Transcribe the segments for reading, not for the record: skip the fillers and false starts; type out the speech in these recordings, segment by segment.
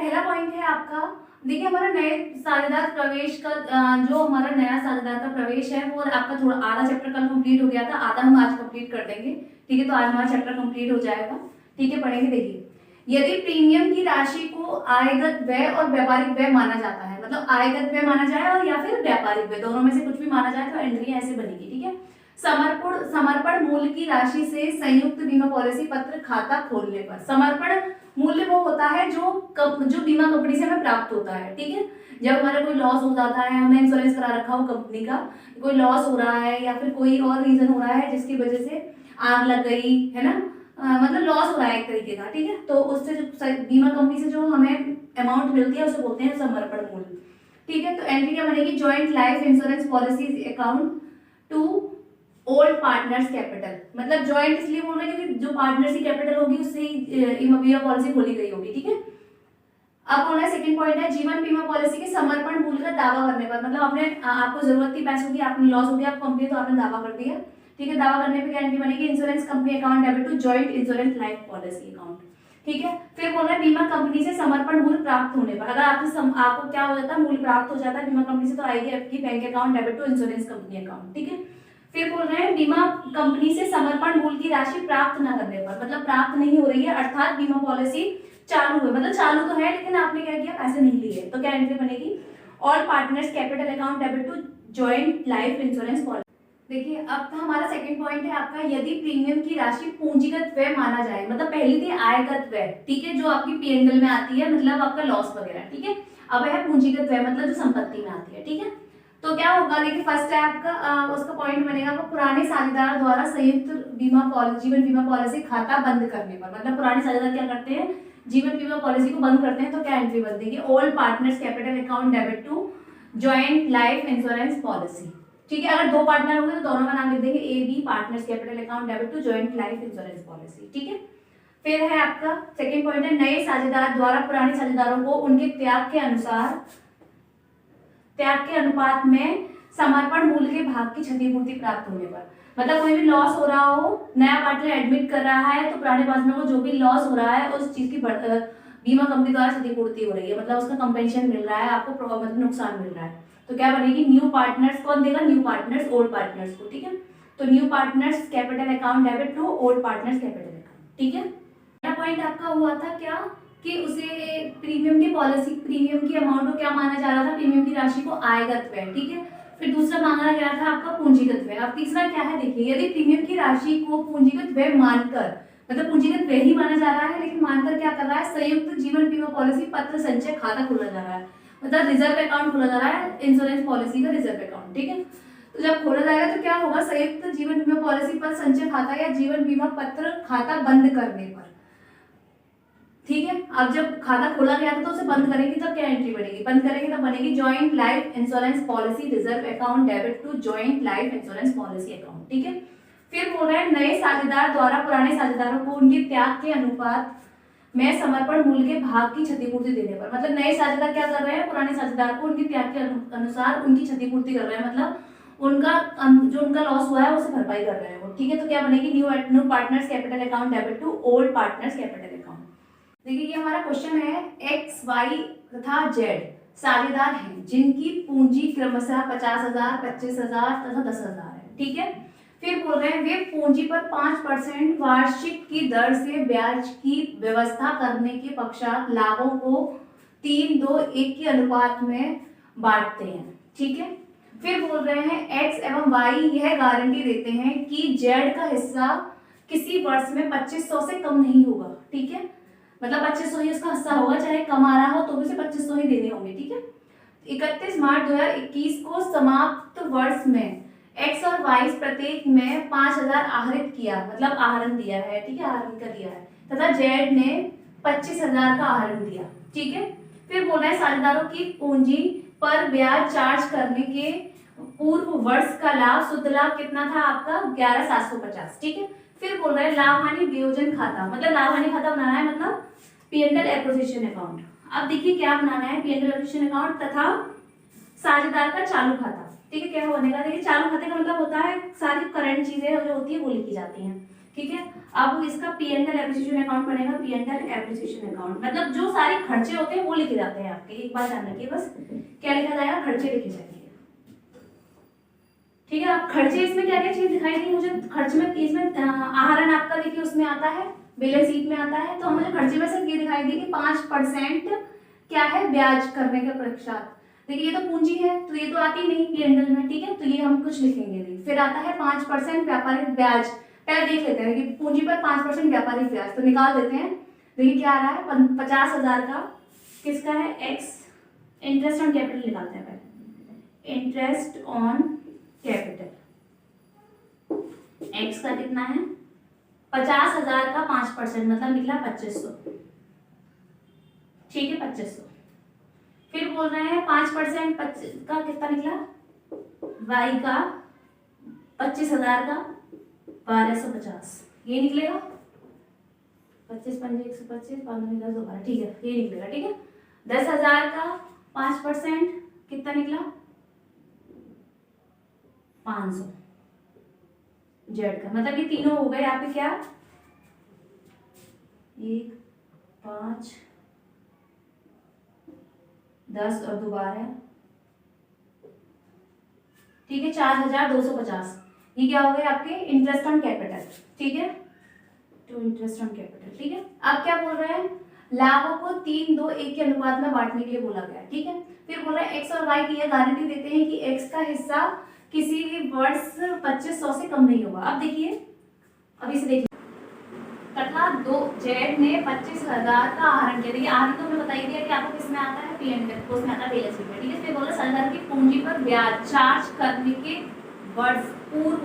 पहला पॉइंट है आपका, देखिए हमारा नए साझेदार प्रवेश का जो हमारा नया साझेदार का प्रवेश है वो आपका थोड़ा आधा चैप्टर कल कंप्लीट हो गया था, आधा हम आज कंप्लीट कर देंगे। ठीक है, तो आज हमारा चैप्टर कंप्लीट हो जाएगा। ठीक है, पढ़ेंगे। देखिए, यदि प्रीमियम की राशि को आयगत व्यय और व्यापारिक व्यय माना जाता है, मतलब आयगत व्यय माना जाए और या फिर व्यापारिक व्यय, दोनों में से कुछ भी माना जाए तो एंट्री ऐसे बनेगी। ठीक है, समर्पण मूल्य की राशि से संयुक्त बीमा पॉलिसी पत्र खाता खोलने पर, समर्पण मूल्य वो होता है जो बीमा कंपनी से हमें प्राप्त होता है। ठीक है, जब हमारा कोई लॉस हो जाता है, हमने इंश्योरेंस करा रखा हो कंपनी का, कोई लॉस हो रहा है या फिर कोई और रीजन हो रहा है जिसकी वजह से आग लग गई है ना, मतलब लॉस हो रहा है एक तरीके का। ठीक है, तो उससे जो बीमा कंपनी से जो हमें अमाउंट मिलती है उसे बोलते हैं समर्पण मूल्य। ठीक है, तो एंट्री क्या बनेगी, joint life insurance policies account to old partners capital, मतलब जॉइंट इसलिए बोल रहे हैं क्योंकि जो पार्टनर्स की कैपिटल होगी उससे ही बीमा पॉलिसी खोली गई होगी। ठीक है, अब होना सेकंड पॉइंट है, जीवन बीमा पॉलिसी के समर्पण मूल्य का दावा करने पर, मतलब आपने आपको जरूरत थी पैसों की, आपने लॉस हो गया आप कंपनी, तो आपने दावा कर दिया। ठीक है, दावा करने पे क्या एंट्री बनेगी, insurance company account debit to joint insurance life policy account. ठीक है, फिर बोल रहे हैं बीमा कंपनी से समर्पण मूल्य प्राप्त होने पर, अगर आपको क्या हो जाता है, मूल्य प्राप्त हो जाता है बीमा कंपनी से, तो आएगी आपकी bank account debit to insurance company account. ठीक है, फिर बोल रहे हैं बीमा कंपनी से समर्पण मूल्य की राशि प्राप्त न करने पर, मतलब प्राप्त नहीं हो रही है, अर्थात बीमा पॉलिसी चालू है, मतलब चालू तो है लेकिन आपने क्या किया, पैसे नहीं लिए, तो क्या एंट्री बनेगी, all partners capital account debit to joint life insurance policy. देखिए, अब तो हमारा सेकंड पॉइंट है आपका, यदि प्रीमियम की राशि पूंजीगत व्यय माना जाए, मतलब पहली थी आयगत व्यय, ठीक है, जो आपकी पीएनएल में आती है, मतलब आपका लॉस वगैरह। ठीक है, अब है पूंजीगत व्यय, मतलब जो संपत्ति में आती है। ठीक है, तो क्या होगा, देखिए फर्स्ट है आपका उसका पॉइंट बनेगा आपका, पुराने साझेदार द्वारा संयुक्त बीमा पॉलिसी जीवन बीमा पॉलिसी खाता बंद करने पर, मतलब पुराने साझेदार क्या करते हैं, जीवन बीमा पॉलिसी को बंद करते हैं, तो क्या एंट्री बन देगी, old partners capital account debit to joint life insurance policy. ठीक है, अगर दो पार्टनर होंगे तो दोनों का नाम लिख देंगे, A B partners capital account debit to joint life insurance policy. ठीक है, फिर है आपका सेकंड पॉइंट है, नए साझेदार द्वारा पुराने साझेदारों को उनके त्याग के अनुपात में समर्पण मूल्य के भाग की क्षतिपूर्ति प्राप्त होने पर, मतलब कोई भी लॉस हो रहा हो, नया पार्टनर एडमिट कर रहा है, तो पुराने पार्टनर को जो भी लॉस हो रहा है उस चीज की बीमा कंपनी द्वारा क्षतिपूर्ति हो रही है, मतलब उसका कंपेंसेशन मिल रहा है आपको, मतलब नुकसान मिल रहा है, तो क्या बनेगी, न्यू पार्टनर्स कौन देगा, न्यू पार्टनर्स ओल्ड पार्टनर्स को। ठीक है, तो new partners capital account debit to old partners capital account. ठीक है, पहला पॉइंट आपका हुआ था क्या कि उसे प्रीमियम की अमाउंट को क्या माना जा रहा था, प्रीमियम की राशि को आयगत व्यय। ठीक है, फिर दूसरा मांगा गया था आपका पूंजीगत व्यय। अब तीसरा क्या है, देखिए, यदि प्रीमियम की राशि को पूंजीगत व्यय मानकर, मतलब पूंजीगत व्यय ही माना जा रहा है लेकिन मानकर क्या कर रहा है, संयुक्त जीवन बीमा पॉलिसी पत्र संचय खाता खोला जा रहा है, मतलब रिजर्व अकाउंट खोला जा रहा है इंश्योरेंस पॉलिसी का रिजर्व अकाउंट। ठीक है, तो जब खोला जाएगा तो क्या होगा, संयुक्त जीवन बीमा पॉलिसी पर संचय खाता या जीवन बीमा पत्र खाता बंद करने पर। ठीक है, अब जब खाता खोला गया था तो उसे बंद करेंगे तो क्या एंट्री बनेगी, बंद करेंगे तो बनेगी joint life insurance policy reserve account debit to joint life insurance policy account. ठीक है, फिर बोल रहे हैं नए साझेदार द्वारा पुराने साझेदारों को उनके त्याग के अनुपात में समर्पण मूल्य के भाग की क्षतिपूर्ति देने पर, मतलब नए साझेदार क्या कर रहे हैं, पुराने साझेदार को उनके त्याग के अनुसार उनकी क्षतिपूर्ति कर रहे हैं, मतलब उनका जो उनका लॉस हुआ है उसे भरपाई कर रहे हैं वो। ठीक है, तो क्या बनेगी, new partners capital account debit to old partners capital account. देखिए, ये हमारा क्वेश्चन है, एक्स वाई तथा जेड साझेदार हैं जिनकी पूंजी क्रमशः 50,000, 25,000 तथा 10,000 है। ठीक है, फिर बोल रहे हैं वे पूंजी पर 5% वार्षिक की दर से ब्याज की व्यवस्था करने के पश्चात लाभों को 3-2-1 के अनुपात में बांटते हैं। ठीक है, फिर बोल रहे हैं एक्स एवं वाई यह गारंटी देते हैं कि जेड का हिस्सा किसी वर्ष में 2500 से कम नहीं होगा। ठीक है, मतलब 2500 ही उसका हिस्सा होगा, चाहे कम आ रहा हो तो भी उसे 2500 ही देने होंगे। ठीक है, 31 मार्च 2021 को समाप्त वर्ष में एक्स और वाई प्रत्येक में 5,000 आहरित किया, मतलब आहरण दिया है। ठीक है, आहरण का दिया है, तथा जेड ने 25,000 का आहरण दिया। ठीक है, फिर बोल रहे हैं साझेदारों की पूंजी पर ब्याज चार्ज करने के पूर्व वर्ष का लाभ, शुद्ध लाभ कितना था आपका, 11,750। ठीक है, फिर बोल रहे हैं लाभ हानि वियोजन खाता, मतलब लाभ हानि खाता बनाना है, मतलब पीएनएल एक्विजिशन अकाउंट। अब देखिए क्या बनाना है, पीएनएल एक्विजिशन अकाउंट तथा साझेदार का चालू खाता। ठीक है, क्या बनेगा, देखिए चालू खाते का मतलब होता है सारी करंट चीजें जो होती है वो लिखी जाती हैं। ठीक है। अब इसका P and L appreciation account बनेगा, P and L appreciation account, मतलब जो सारे खर्चे होते हैं वो लिखे जाते हैं आपके। एक बात ध्यान रखिए बस, क्या लिखा जाएगा, खर्चे लिखे जाएंगे। ठीक है। अब खर्चे इसमें क्या क्या चीज दिखाई दी मुझे, खर्च में इसमें आहरण आपका देखिए उसमें आता है, बैलेंस शीट में आता है। तो मुझे खर्चे में सिर्फ ये दिखाई दी कि 5% क्या है, ब्याज करने के पश्चात। देखिए ये तो पूंजी है तो ये तो आती नहीं पी&एल में, ठीक है, तो ये हम कुछ लिखेंगे नहीं। फिर आता है 5% व्यापारिक ब्याज, पहले देख लेते हैं कि पूंजी पर 5% व्यापारिक ब्याज, तो निकाल देते हैं। देखिए क्या आ रहा है, 50,000 का किसका है, एक्स, इंटरेस्ट ऑन कैपिटल निकालते हैं पहले। इंटरेस्ट ऑन कैपिटल एक्स का कितना है, 50,000 का 5% मतलब निकला 2500, ठीक है 2500। फिर बोल रहे हैं 5% का कितना निकला, वाई का 25,000 का 1250, ये निकलेगा 25 पंजे 125 5 10 12, ठीक है ये निकलेगा, ठीक है। 10,000 का 5% कितना निकला, 500 जेड का, मतलब ये तीनों हो गए आपके क्या, 1 5 10 और 2 12, ठीक है 4,250। ये क्या हो गए आपके इंटरेस्ट ऑन कैपिटल, ठीक है, टू इंटरेस्ट ऑन कैपिटल, ठीक है। अब क्या बोल रहे हैं, लाभों को 3 2 1 के अनुपात में बांटने के लिए बोला गया है, ठीक है। फिर बोल रहे हैं एक्स और वाई की यह गारंटी देते हैं कि एक्स का हिस्सा किसी भी वर्ष 2500 से कम नहीं होगा। अब देखिए, अब इसे देखिए, तथा दो जेड ने 25,000 का आहरण किया। देखिए आहरण तो हमें बता ही दिया कि आपको किसमें आता है, पी&एल को, उसमें आता है बैलेंस शीट में, ठीक है। इसमें बोल रहे संदर्भ की पूंजी पर ब्याज चार्ज करने के वर्ष पूर्व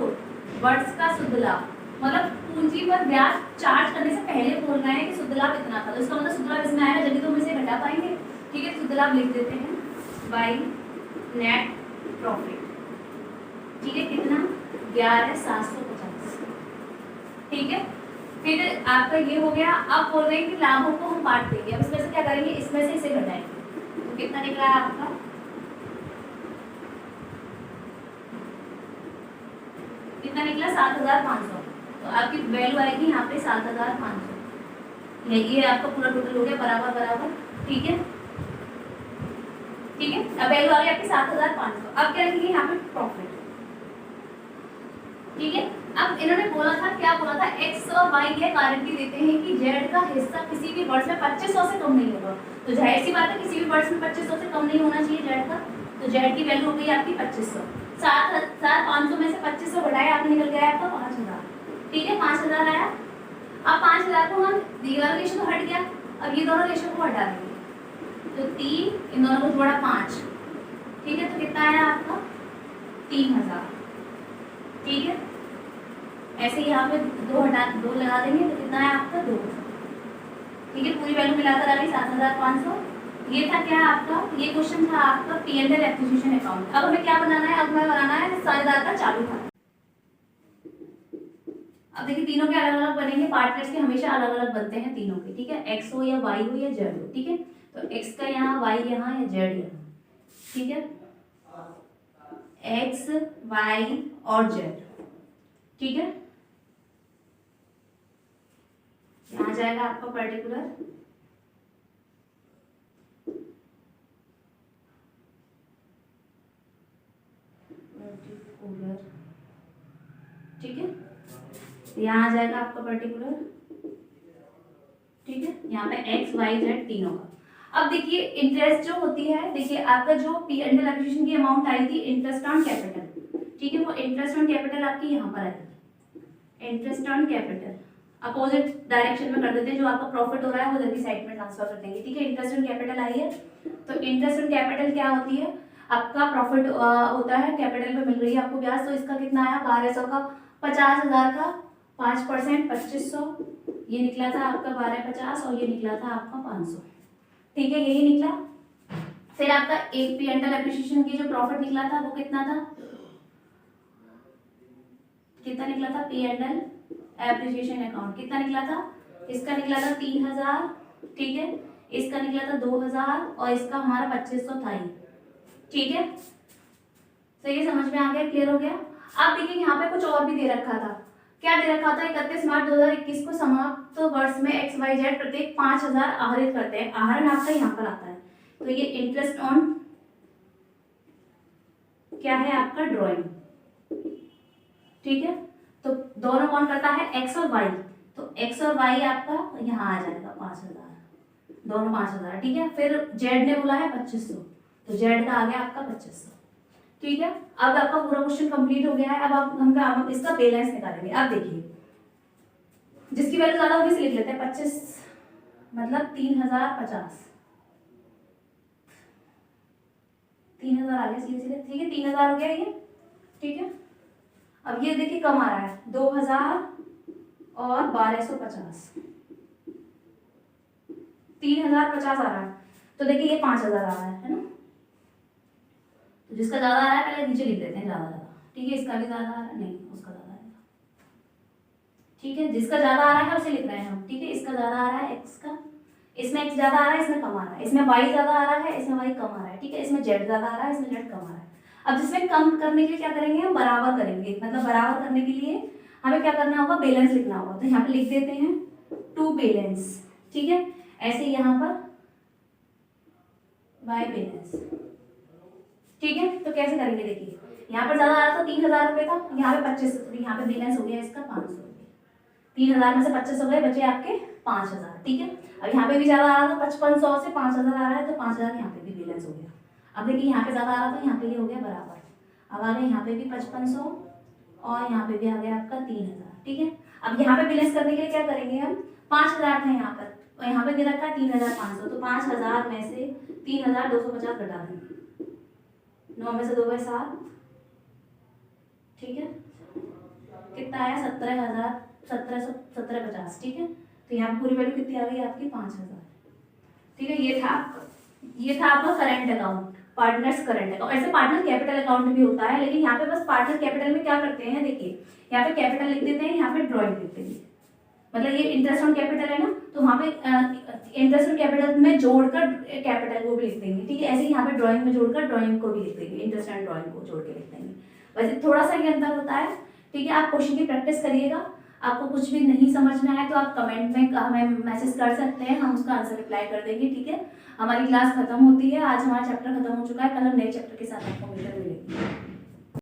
वर्ष का शुद्ध लाभ, मतलब पूंजी पर ब्याज चार्ज करने से पहले बोल रहे हैं कि शुद्ध लाभ इतना था, तो इसका मतलब शुद्ध लाभ इसमें आएगा, जल्दी तो हम इसे घटा पाएंगे, ठीक है। शुद्ध लाभ लिख देते हैं बाई नेट प्रॉफिट, ठीक है, कितना 11,750, ठीक है। फिर आपका ये हो गया। अब बोल रहे हैं कि लाभों को हम बांट देंगे। अब इसमें से क्या करेंगे, इसमें से इसे घटाएंगे, तो कितना निकला है आपका, कितना निकला 7,500, तो आपकी वैल्यू आएगी यहाँ पे 7,500, ये आपका पूरा टोटल हो गया बराबर बराबर, ठीक है, ठीक है। अब वैल्यू आ गई आपकी 7,500। अब क्या लिखेंगे यहाँ पे, प्रॉफिट, ठीक है। अब इन्होंने बोला था, क्या बोला था, एक्स और वाई ये गारंटी देते हैं कि जेड का हिस्सा किसी भी वर्ष में 2500 से कम नहीं होगा, तो जाहिर सी बात है किसी भी वर्ष में 2500 से कम नहीं होना चाहिए जेड का, तो जेड की वैल्यू हो गई आपकी 2500। 7,500 में से 2500 घटाया, आपने निकल गया आपका 5,000, ठीक है 5,000 आया। अब 5,000 को हम, ये वाला रेशो तो हट गया, अब ये दोनों रेशो को हटा देंगे, तो 3 इन दोनों को जोड़ा 5, ठीक है, तो कितना आया आपका 3,000, ठीक है। ऐसे ही यहाँ पे 2 लगा देंगे तो कितना है आपका 2, ठीक है। पूरी वैल्यू मिलाकर आ गई 7,500। ये था क्या आपका, ये क्वेश्चन था आपका पी&एल एक्विजिशन अकाउंट। अब हमें क्या बनाना है, अब हमें बनाना है साझेदार का चालू खाता। अब देखिए तीनों के अलग अलग बनेंगे, पार्टनर्स के हमेशा अलग अलग बनते हैं तीनों के, ठीक है, एक्स हो या वाई हो या जेड हो, ठीक है। तो एक्स का यहाँ, वाई यहाँ या जेड यहाँ, ठीक है, एक्स वाई और जेड, ठीक है। यहाँ जाएगा आपका पर्टिकुलर, ठीक है, यहाँ आ जाएगा आपका पर्टिकुलर, ठीक है। यहाँ पे एक्स वाई जेड तीनों का। अब देखिए इंटरेस्ट जो होती है, देखिए आपका जो पी&एल एक्विजिशन की अमाउंट आई थी इंटरेस्ट ऑन कैपिटल, ठीक है, वो इंटरेस्ट ऑन कैपिटल आपकी यहाँ पर आएगी, interest on capital opposite direction में कर देते हैं, जो आपका प्रॉफिट हो रहा है वो उधर की साइड में ट्रांसफर कर देंगे, ठीक है। इंटरेस्ट ऑन कैपिटल आई है, तो इंटरेस्ट ऑन कैपिटल क्या होती है, आपका प्रॉफिट होता है, कैपिटल पे मिल रही है आपको ब्याज, तो इसका कितना आया 1200 का, 50,000 का 5% 2500, ये निकला था आपका 1250 और ये निकला था आपका 500, ठीक है, यही निकला। फिर आपका एक पी&एल एप्रिसिएशन की जो प्रॉफिट निकला था वो कितना था, कितना निकला था, पी&एल एप्रिसिएशन अकाउंट कितना निकला था, इसका निकला था 3,000, ठीक है, इसका निकला था 2,000 और इसका हमारा 2500 था ही, ठीक है। तो ये समझ में आ गया, क्लियर हो गया। अब देखिए यहाँ पे कुछ और भी दे रखा था, क्या दे रखा था 31 मार्च 2021 को समाप्त वर्ष में XYZ प्रत्येक 5,000 आहरित करते हैं। आहरण आपका यहाँ पर आता है, तो ये इंटरेस्ट ऑन क्या है आपका ड्रॉइंग, ठीक है। तो दोनों कौन करता है, एक्स और वाई, तो एक्स और वाई आपका यहाँ आ जाएगा 5,000, दोनों 5,000, ठीक है। फिर जेड ने बोला है 2500, तो जेड का आ गया आपका 2500, ठीक है। अब आपका पूरा क्वेश्चन कंप्लीट हो गया है। अब हम इसका बैलेंस निकालेंगे। अब देखिए, जिसकी वैल्यू ज्यादा होगी इसे लिख लेते हैं 25, मतलब 3050, 3000 आ गया सीधे, ठीक है। 3000 हो गया ये, ठीक है। अब ये देखिए कम आ रहा है 2000 और 1250, 3050 आ रहा है, तो देखिए ये 5000 आ रहा है ना। तो जिसका ज्यादा आ रहा है पहले नीचे लिख देते हैं ज्यादा ज्यादा, ठीक है। इसका भी ज्यादा आ रहा है, नहीं उसका ज्यादा आएगा, ठीक है। जिसका ज्यादा आ रहा है उसे लिख रहे हैं हम, ठीक है। इसका ज्यादा आ रहा है एक्स का, इसमें एक्स ज्यादा आ रहा है, इसमें कम आ रहा है, इसमें वाई ज्यादा आ रहा है, इसमें वाई कम आ रहा है, ठीक है। इसमें जेड ज्यादा आ रहा है, इसमें जेड कम आ रहा है। अब जिसमें कम करने के लिए क्या करेंगे हम, बराबर करेंगे। मतलब बराबर करने के लिए हमें क्या करना होगा, बैलेंस लिखना होगा। तो यहाँ पे लिख देते हैं टू बैलेंस, ठीक है। ऐसे यहाँ पर बाय बैलेंस, ठीक है। तो कैसे करेंगे, देखिए यहाँ पर ज्यादा आ रहा था 3000 रुपये था, यहाँ पे 25, यहाँ पे बैलेंस हो गया इसका 500 रुपये। 3000 में से 25 हो गए, बचे आपके 5000, ठीक है। अब यहाँ पे भी ज्यादा आ रहा था, 5500 से 5000 आ रहा है, तो 5000 यहाँ पे भी बैलेंस हो गया। अब देखिए यहाँ पे ज्यादा आ रहा था, यहाँ पे ये हो गया बराबर। अब आ गया यहाँ पे भी 5500 और यहाँ पे भी आ गया आपका 3000, ठीक है। अब यहाँ पे बैलेंस करने के लिए क्या करेंगे हम, 5000 था यहाँ पर और यहाँ पे दे रखा है 3500, तो 5000 में से 3250 घटा देंगे, 9 में से 2 गए 7, ठीक है। कितना आया 17,50, ठीक है। तो यहाँ पर पूरी वैल्यू कितनी आ गई आपकी 5000, ठीक है। ये था आपका current account, partners current account. ऐसे पार्टनर कैपिटल अकाउंट भी होता है, लेकिन यहाँ पे बस पार्टनर कैपिटल में क्या करते हैं, देखिए यहाँ पे कैपिटल लिख देते हैं, यहाँ पे ड्रॉइंग लिख देंगे। मतलब ये इंटरेस्ट ऑन कैपिटल है ना, तो वहाँ पे इंटरेस्ट ऑन कैपिटल में जोड़कर कैपिटल को भी लिख देंगे, ठीक है। ऐसे ही यहाँ पे ड्रॉइंग में जोड़कर ड्रॉइंग को भी लिख देंगे, इंटरेस्ट ऑन ड्रॉइंग को जोड़ के लिख देंगे। वैसे थोड़ा सा ये अंतर होता है, ठीक है। आप क्वेश्चन की प्रैक्टिस करिएगा। आपको कुछ भी नहीं समझ में आए तो आप कमेंट में हमें मैसेज कर सकते हैं, हम उसका आंसर रिप्लाई कर देंगे, ठीक है। हमारी क्लास खत्म होती है, आज हमारा चैप्टर खत्म हो चुका है। कल हम नए चैप्टर के साथ आपको मिलेंगे।